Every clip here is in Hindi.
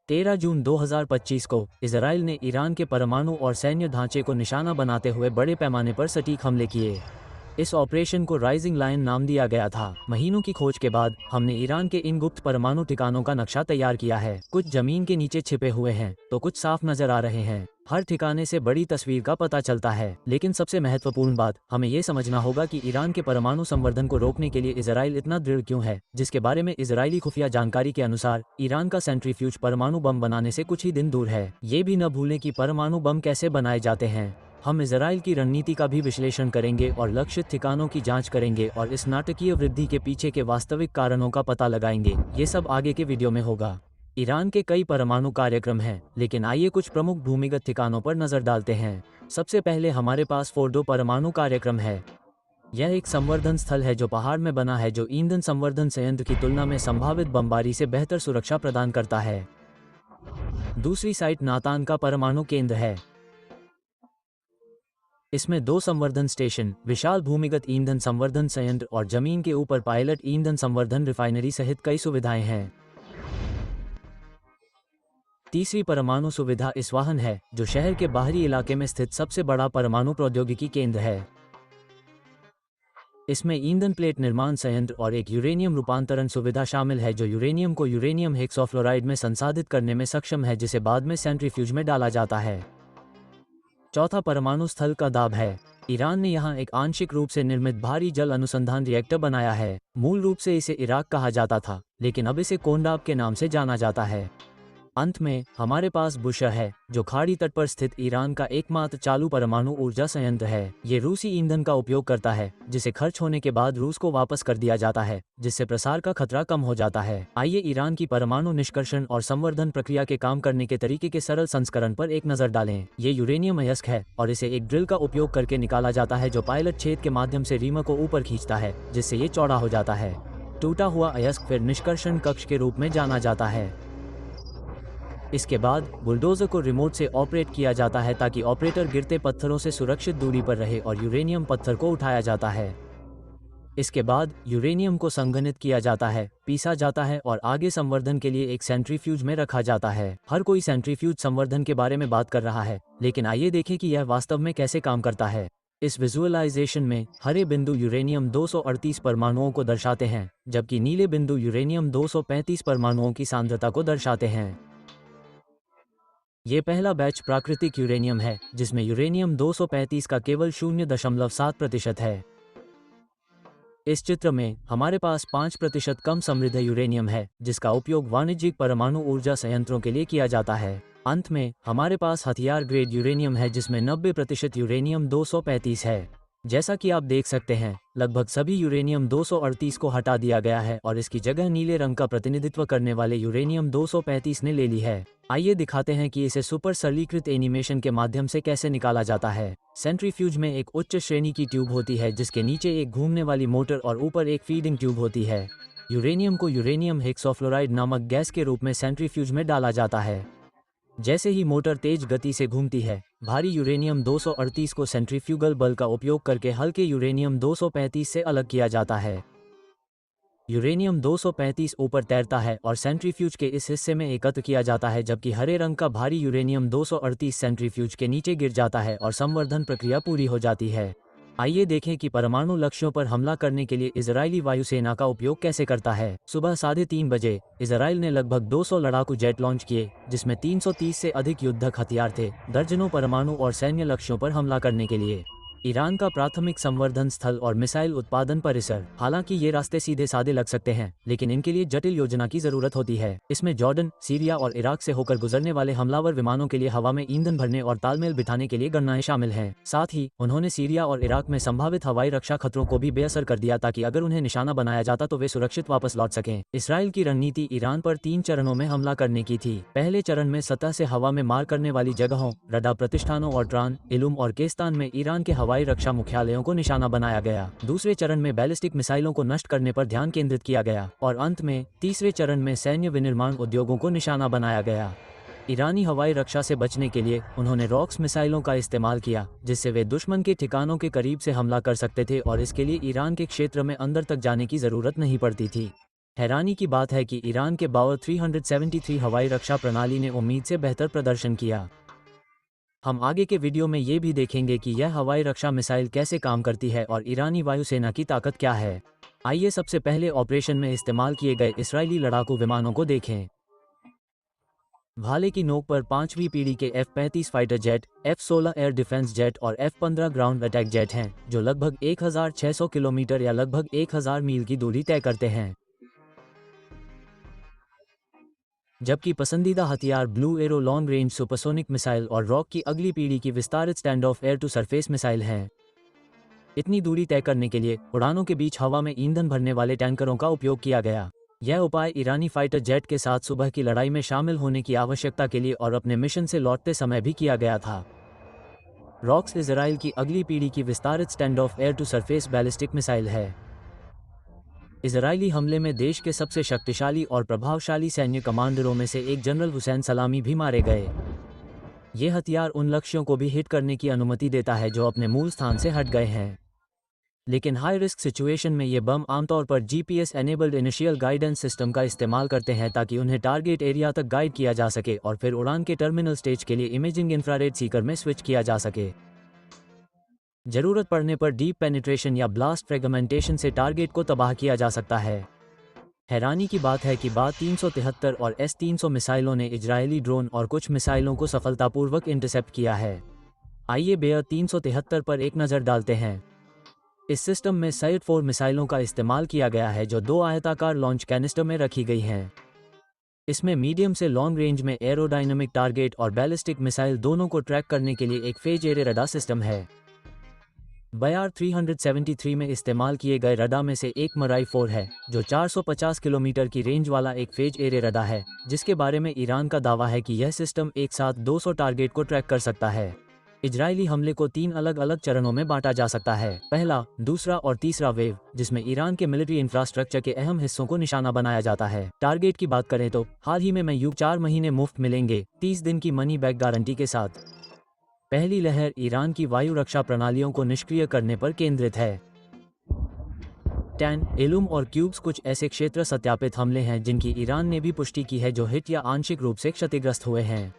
13 जून 2025 को इजराइल ने ईरान के परमाणु और सैन्य ढांचे को निशाना बनाते हुए बड़े पैमाने पर सटीक हमले किए। इस ऑपरेशन को राइजिंग लायन नाम दिया गया था। महीनों की खोज के बाद हमने ईरान के इन गुप्त परमाणु ठिकानों का नक्शा तैयार किया है। कुछ जमीन के नीचे छिपे हुए हैं तो कुछ साफ नजर आ रहे हैं। हर ठिकाने से बड़ी तस्वीर का पता चलता है। लेकिन सबसे महत्वपूर्ण बात, हमें ये समझना होगा कि ईरान के परमाणु संवर्धन को रोकने के लिए इजराइल इतना दृढ़ क्यों है, जिसके बारे में इजरायली खुफिया जानकारी के अनुसार ईरान का सेंट्रीफ्यूज परमाणु बम बनाने से कुछ ही दिन दूर है। ये भी न भूलें कि परमाणु बम कैसे बनाए जाते हैं। हम इजराइल की रणनीति का भी विश्लेषण करेंगे और लक्षित ठिकानों की जांच करेंगे और इस नाटकीय वृद्धि के पीछे के वास्तविक कारणों का पता लगाएंगे। ये सब आगे के वीडियो में होगा। ईरान के कई परमाणु कार्यक्रम हैं, लेकिन आइए कुछ प्रमुख भूमिगत ठिकानों पर नजर डालते हैं। सबसे पहले हमारे पास फोर्डो परमाणु कार्यक्रम है। यह एक संवर्धन स्थल है जो पहाड़ में बना है, जो ईंधन संवर्धन संयंत्र की तुलना में संभावित बमबारी से बेहतर सुरक्षा प्रदान करता है। दूसरी साइट नातान का परमाणु केंद्र है। इसमें 2 संवर्धन स्टेशन, विशाल भूमिगत ईंधन संवर्धन संयंत्र और जमीन के ऊपर पायलट ईंधन संवर्धन रिफाइनरी सहित कई सुविधाएं हैं। तीसरी परमाणु सुविधा इस्वाहन है, जो शहर के बाहरी इलाके में स्थित सबसे बड़ा परमाणु प्रौद्योगिकी केंद्र है। इसमें ईंधन प्लेट निर्माण संयंत्र और एक यूरेनियम रूपांतरण सुविधा शामिल है, जो यूरेनियम को यूरेनियम हेक्सोफ्लोराइड में संसाधित करने में सक्षम है, जिसे बाद में सेंट्रीफ्यूज में डाला जाता है। चौथा परमाणु स्थल का दाब है। ईरान ने यहाँ एक आंशिक रूप से निर्मित भारी जल अनुसंधान रिएक्टर बनाया है। मूल रूप से इसे इराक कहा जाता था, लेकिन अब इसे कोंडाब के नाम से जाना जाता है। अंत में हमारे पास बुशर है, जो खाड़ी तट पर स्थित ईरान का एकमात्र चालू परमाणु ऊर्जा संयंत्र है। ये रूसी ईंधन का उपयोग करता है, जिसे खर्च होने के बाद रूस को वापस कर दिया जाता है, जिससे प्रसार का खतरा कम हो जाता है। आइए ईरान की परमाणु निष्कर्षण और संवर्धन प्रक्रिया के काम करने के तरीके के सरल संस्करण पर एक नजर डालें। ये यूरेनियम अयस्क है और इसे एक ड्रिल का उपयोग करके निकाला जाता है, जो पायलट छेद के माध्यम से रीमर को ऊपर खींचता है, जिससे ये चौड़ा हो जाता है। टूटा हुआ अयस्क फिर निष्कर्षण कक्ष के रूप में जाना जाता है। इसके बाद बुलडोजर को रिमोट से ऑपरेट किया जाता है, ताकि ऑपरेटर गिरते पत्थरों से सुरक्षित दूरी पर रहे, और यूरेनियम पत्थर को उठाया जाता है। इसके बाद यूरेनियम को संघनित किया जाता है, पीसा जाता है और आगे संवर्धन के लिए एक सेंट्रीफ्यूज में रखा जाता है। हर कोई सेंट्रीफ्यूज संवर्धन के बारे में बात कर रहा है, लेकिन आइए देखें कि यह वास्तव में कैसे काम करता है। इस विजुअलाइजेशन में हरे बिंदु यूरेनियम 238 परमाणुओं को दर्शाते हैं, जबकि नीले बिंदु यूरेनियम 235 परमाणुओं की सांद्रता को दर्शाते हैं। ये पहला बैच प्राकृतिक यूरेनियम है, जिसमें यूरेनियम 235 का केवल 0.7% है। इस चित्र में हमारे पास 5% कम समृद्ध यूरेनियम है, जिसका उपयोग वाणिज्यिक परमाणु ऊर्जा संयंत्रों के लिए किया जाता है। अंत में हमारे पास हथियार ग्रेड यूरेनियम है, जिसमें 90% यूरेनियम 235 है। जैसा कि आप देख सकते हैं, लगभग सभी यूरेनियम 238 को हटा दिया गया है और इसकी जगह नीले रंग का प्रतिनिधित्व करने वाले यूरेनियम 235 ने ले ली है। आइए दिखाते हैं कि इसे सुपर सरलीकृत एनिमेशन के माध्यम से कैसे निकाला जाता है। सेंट्रीफ्यूज में एक उच्च श्रेणी की ट्यूब होती है, जिसके नीचे एक घूमने वाली मोटर और ऊपर एक फीडिंग ट्यूब होती है। यूरेनियम को यूरेनियम हेक्सोफ्लोराइड नामक गैस के रूप में सेंट्रीफ्यूज में डाला जाता है। जैसे ही मोटर तेज गति से घूमती है, भारी यूरेनियम 238 को सेंट्रीफ्यूगल बल का उपयोग करके हल्के यूरेनियम 235 से अलग किया जाता है। यूरेनियम 235 ऊपर तैरता है और सेंट्रीफ्यूज के इस हिस्से में एकत्र किया जाता है, जबकि हरे रंग का भारी यूरेनियम 238 सेंट्रीफ्यूज के नीचे गिर जाता है और संवर्धन प्रक्रिया पूरी हो जाती है। आइए देखें कि परमाणु लक्ष्यों पर हमला करने के लिए इजरायली वायुसेना का उपयोग कैसे करता है। सुबह 3:30 बजे इजराइल ने लगभग 200 लड़ाकू जेट लॉन्च किए, जिसमें 330 से अधिक युद्धक हथियार थे, दर्जनों परमाणु और सैन्य लक्ष्यों पर हमला करने के लिए। ईरान का प्राथमिक संवर्धन स्थल और मिसाइल उत्पादन परिसर। हालांकि ये रास्ते सीधे साधे लग सकते हैं, लेकिन इनके लिए जटिल योजना की जरूरत होती है। इसमें जॉर्डन, सीरिया और इराक से होकर गुजरने वाले हमलावर विमानों के लिए हवा में ईंधन भरने और तालमेल बिठाने के लिए गणनाएं शामिल हैं। साथ ही उन्होंने सीरिया और इराक में संभावित हवाई रक्षा खतरों को भी बेअसर कर दिया, ताकि अगर उन्हें निशाना बनाया जाता तो वे सुरक्षित वापस लौट सकें। इसराइल की रणनीति ईरान पर 3 चरणों में हमला करने की थी। पहले चरण में सतह से हवा में मार करने वाली जगहों, रडार प्रतिष्ठानों और ट्रान, इलुम और केस्तान में ईरान के हवाई रक्षा मुख्यालयों को निशाना बनाया गया। दूसरे चरण में बैलिस्टिक मिसाइलों को नष्ट करने पर ध्यान केंद्रित किया गया और अंत में तीसरे चरण में सैन्य विनिर्माण उद्योगों को निशाना बनाया गया। ईरानी हवाई रक्षा से बचने के लिए उन्होंने रॉक्स मिसाइलों का इस्तेमाल किया, जिससे वे दुश्मन के ठिकानों के करीब से हमला कर सकते थे और इसके लिए ईरान के क्षेत्र में अंदर तक जाने की जरूरत नहीं पड़ती थी। हैरानी की बात है कि ईरान के बावर 373 हवाई रक्षा प्रणाली ने उम्मीद से बेहतर प्रदर्शन किया। हम आगे के वीडियो में ये भी देखेंगे कि यह हवाई रक्षा मिसाइल कैसे काम करती है और ईरानी वायुसेना की ताकत क्या है। आइए सबसे पहले ऑपरेशन में इस्तेमाल किए गए इस्राएली लड़ाकू विमानों को देखें। भाले की नोक पर 5वीं पीढ़ी के F-35 fighter jet, F-16 air defence jet और F-15 ग्राउंड अटैक जेट हैं, जो लगभग 1600 किलोमीटर या लगभग 1000 मील की दूरी तय करते हैं। जबकि पसंदीदा हथियार blue arrow long range supersonic missile और रॉक की अगली पीढ़ी की विस्तारित stand off air to surface missile हैं। इतनी दूरी तय करने के लिए उड़ानों के बीच हवा में ईंधन भरने वाले टैंकरों का उपयोग किया गया। यह उपाय ईरानी फाइटर जेट के साथ सुबह की लड़ाई में शामिल होने की आवश्यकता के लिए और अपने मिशन से लौटते समय भी किया गया था। रॉक्स इजराइल की अगली पीढ़ी की विस्तारित stand off air to surface ballistic missile है। इजरायली हमले में देश के सबसे शक्तिशाली और प्रभावशाली सैन्य कमांडरों में से एक जनरल हुसैन सलामी भी मारे गए। ये हथियार उन लक्ष्यों को भी हिट करने की अनुमति देता है जो अपने मूल स्थान से हट गए हैं। लेकिन हाई रिस्क सिचुएशन में ये बम आमतौर पर GPS enabled initial guidance system का इस्तेमाल करते हैं ताकि उन्हें टारगेट एरिया तक गाइड किया जा सके और फिर उड़ान के टर्मिनल स्टेज के लिए इमेजिंग इंफ्रारेड सीकर में स्विच किया जा सके। जरूरत पड़ने पर डीप पेनिट्रेशन या ब्लास्ट फ्रेगमेंटेशन से टारगेट को तबाह किया जा सकता है। हैरानी की बात है कि बाद 373 और S-300 मिसाइलों ने इजरायली ड्रोन और कुछ मिसाइलों को सफलतापूर्वक इंटरसेप्ट किया है। आइए बेयर 373 पर एक नज़र डालते हैं। इस सिस्टम में साइड 4 मिसाइलों का इस्तेमाल किया गया है जो 2 आयताकार लॉन्च कैनिस्टर में रखी गई हैं। इसमें मीडियम से लॉन्ग रेंज में एरोडायनामिक टारगेट और बैलिस्टिक मिसाइल दोनों को ट्रैक करने के लिए एक फेज एरे रडार सिस्टम है। बयार 373 में इस्तेमाल किए गए रडार में से एक मराई 4 है, जो 450 किलोमीटर की रेंज वाला एक फेज एरे रडार है, जिसके बारे में ईरान का दावा है कि यह सिस्टम एक साथ 200 टारगेट को ट्रैक कर सकता है। इजरायली हमले को 3 अलग अलग चरणों में बांटा जा सकता है। पहला, दूसरा और तीसरा वेव, जिसमें ईरान के मिलिट्री इंफ्रास्ट्रक्चर के अहम हिस्सों को निशाना बनाया जाता है। टारगेट की बात करें तो हाल ही में युग 4 महीने मुफ्त मिलेंगे, 30 दिन की मनी बैक गारंटी के साथ। पहली लहर ईरान की वायु रक्षा प्रणालियों को निष्क्रिय करने पर केंद्रित है। टैन, एलुम और क्यूब्स कुछ ऐसे क्षेत्र सत्यापित हमले हैं जिनकी ईरान ने भी पुष्टि की है जो हिट या आंशिक रूप से क्षतिग्रस्त हुए हैं।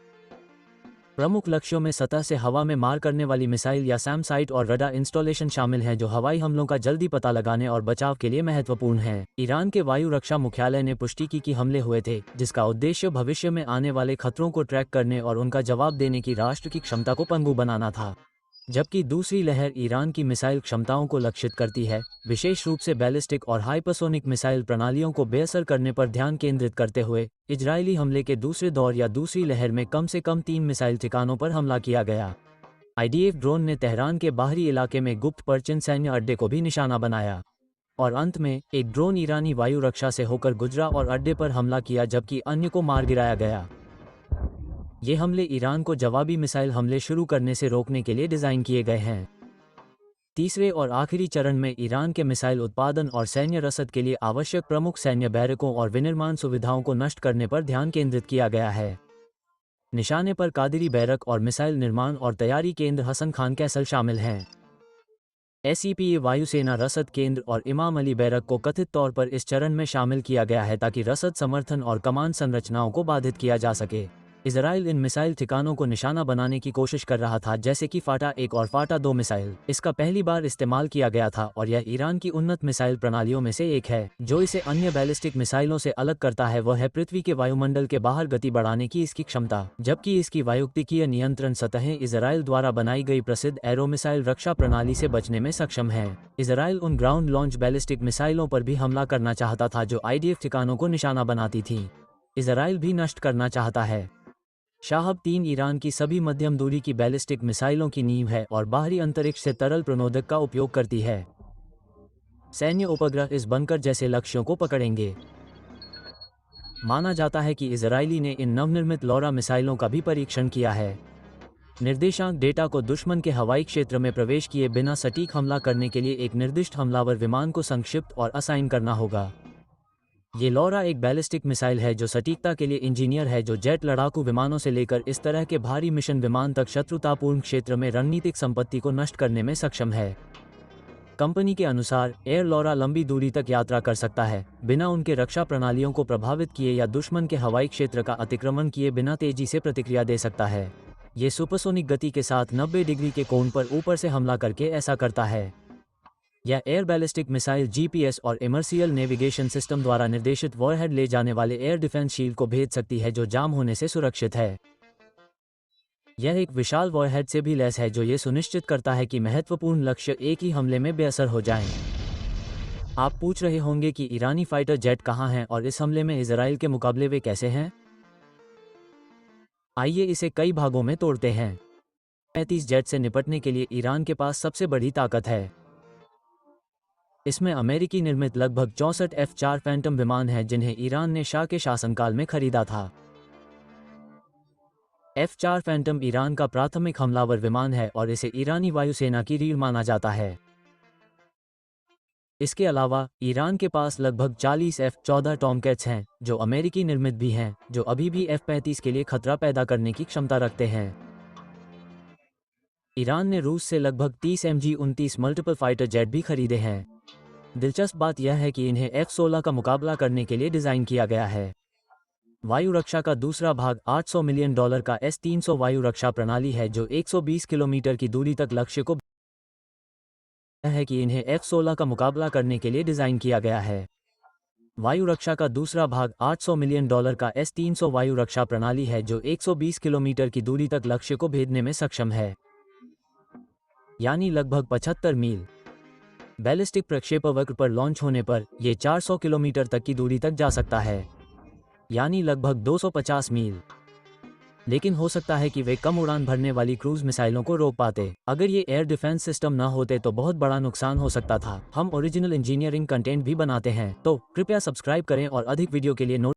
प्रमुख लक्ष्यों में सतह से हवा में मार करने वाली मिसाइल या सैम साइट और रडार इंस्टॉलेशन शामिल हैं जो हवाई हमलों का जल्दी पता लगाने और बचाव के लिए महत्वपूर्ण हैं। ईरान के वायु रक्षा मुख्यालय ने पुष्टि की कि हमले हुए थे, जिसका उद्देश्य भविष्य में आने वाले खतरों को ट्रैक करने और उनका जवाब देने की राष्ट्र की क्षमता को पंगु बनाना था। जबकि दूसरी लहर ईरान की मिसाइल क्षमताओं को लक्षित करती है, विशेष रूप से बैलिस्टिक और हाइपरसोनिक मिसाइल प्रणालियों को बेअसर करने पर ध्यान केंद्रित करते हुए। इजरायली हमले के दूसरे दौर या दूसरी लहर में कम से कम 3 मिसाइल ठिकानों पर हमला किया गया। IDF ड्रोन ने तेहरान के बाहरी इलाके में गुप्त परचिन सैन्य अड्डे को भी निशाना बनाया। और अंत में एक ड्रोन ईरानी वायु रक्षा से होकर गुजरा और अड्डे पर हमला किया, जबकि अन्य को मार गिराया गया। ये हमले ईरान को जवाबी मिसाइल हमले शुरू करने से रोकने के लिए डिज़ाइन किए गए हैं। तीसरे और आखिरी चरण में ईरान के मिसाइल उत्पादन और सैन्य रसद के लिए आवश्यक प्रमुख सैन्य बैरकों और विनिर्माण सुविधाओं को नष्ट करने पर ध्यान केंद्रित किया गया है। निशाने पर कादिरी बैरक और मिसाइल निर्माण और तैयारी केंद्र हसन खान कैसल शामिल हैं। SEPA वायुसेना रसद केंद्र और इमाम अली बैरक को कथित तौर पर इस चरण में शामिल किया गया है ताकि रसद समर्थन और कमान संरचनाओं को बाधित किया जा सके। इजराइल इन मिसाइल ठिकानों को निशाना बनाने की कोशिश कर रहा था, जैसे कि फाटा 1 और फाटा 2 मिसाइल। इसका पहली बार इस्तेमाल किया गया था और यह ईरान की उन्नत मिसाइल प्रणालियों में से एक है। जो इसे अन्य बैलिस्टिक मिसाइलों से अलग करता है वह है पृथ्वी के वायुमंडल के बाहर गति बढ़ाने की इसकी क्षमता, जबकि इसकी वायुगतिकीय नियंत्रण सतहें इजराइल द्वारा बनाई गई प्रसिद्ध एरो मिसाइल रक्षा प्रणाली से बचने में सक्षम है। इजराइल उन ग्राउंड लॉन्च बैलिस्टिक मिसाइलों पर भी हमला करना चाहता था जो IDF ठिकानों को निशाना बनाती थी। इजराइल भी नष्ट करना चाहता है। शाहब 3 ईरान की सभी मध्यम दूरी की बैलिस्टिक मिसाइलों की नींव है और बाहरी अंतरिक्ष से तरल प्रणोदक का उपयोग करती है। सैन्य उपग्रह इस बंकर जैसे लक्ष्यों को पकड़ेंगे। माना जाता है कि इजरायली ने इन नवनिर्मित लौरा मिसाइलों का भी परीक्षण किया है। निर्देशांक डेटा को दुश्मन के हवाई क्षेत्र में प्रवेश किए बिना सटीक हमला करने के लिए एक निर्दिष्ट हमलावर विमान को संक्षिप्त और असाइन करना होगा। ये लौरा एक बैलिस्टिक मिसाइल है जो सटीकता के लिए इंजीनियर है, जो जेट लड़ाकू विमानों से लेकर इस तरह के भारी मिशन विमान तक शत्रुतापूर्ण क्षेत्र में रणनीतिक संपत्ति को नष्ट करने में सक्षम है। कंपनी के अनुसार एयर लॉरा लंबी दूरी तक यात्रा कर सकता है बिना उनके रक्षा प्रणालियों को प्रभावित किए या दुश्मन के हवाई क्षेत्र का अतिक्रमण किए बिना तेजी से प्रतिक्रिया दे सकता है। ये सुपरसोनिक गति के साथ 90 डिग्री के कोण पर ऊपर से हमला करके ऐसा करता है। यह एयर बैलिस्टिक मिसाइल जीपीएस और इमर्सियल नेविगेशन सिस्टम द्वारा निर्देशित वॉरहेड ले जाने वाले एयर डिफेंस शील्ड को भेज सकती है जो जाम होने से सुरक्षित है। यह एक विशाल वॉरहेड से भी लैस है जो ये सुनिश्चित करता है कि महत्वपूर्ण लक्ष्य एक ही हमले में बेअसर हो जाएं। आप पूछ रहे होंगे कि ईरानी फाइटर जेट कहाँ हैं और इस हमले में इजराइल के मुकाबले वे कैसे हैं? आइए इसे कई भागों में तोड़ते हैं। 35 जेट से निपटने के लिए ईरान के पास सबसे बड़ी ताकत है। इसमें अमेरिकी निर्मित लगभग 64 F-4 फैंटम विमान हैं जिन्हें ईरान ने शाह के शासनकाल में खरीदा था। F-4 फैंटम ईरान का प्राथमिक हमलावर विमान है और इसे ईरानी वायुसेना की रीढ़ माना जाता है। इसके अलावा ईरान के पास लगभग 40 F-14 टॉमकैट्स हैं जो अमेरिकी निर्मित भी हैं, जो अभी भी F-35 के लिए खतरा पैदा करने की क्षमता रखते हैं। ईरान ने रूस से लगभग 30 MG-29 मल्टीपल फाइटर जेट भी खरीदे हैं। दिलचस्प बात यह है कि इन्हें F-16 का मुकाबला करने के लिए डिज़ाइन किया गया है। वायु रक्षा का दूसरा भाग $800 मिलियन का S-300 वायु रक्षा प्रणाली है जो 120 किलोमीटर की दूरी तक लक्ष्य को है कि इन्हें F-16 का मुकाबला करने के लिए डिज़ाइन किया गया है। वायु रक्षा का दूसरा भाग $800 मिलियन का S-300 वायु रक्षा प्रणाली है जो 120 किलोमीटर की दूरी तक लक्ष्य को भेदने में सक्षम है, यानी लगभग 75 मील। बैलिस्टिक प्रक्षेपवक्र पर लॉन्च होने पर यह 400 किलोमीटर तक की दूरी तक जा सकता है, यानी लगभग 250 मील। लेकिन हो सकता है कि वे कम उड़ान भरने वाली क्रूज मिसाइलों को रोक पाते। अगर ये एयर डिफेंस सिस्टम न होते तो बहुत बड़ा नुकसान हो सकता था। हम ओरिजिनल इंजीनियरिंग कंटेंट भी बनाते हैं, तो कृपया सब्सक्राइब करें और अधिक वीडियो के लिए नोट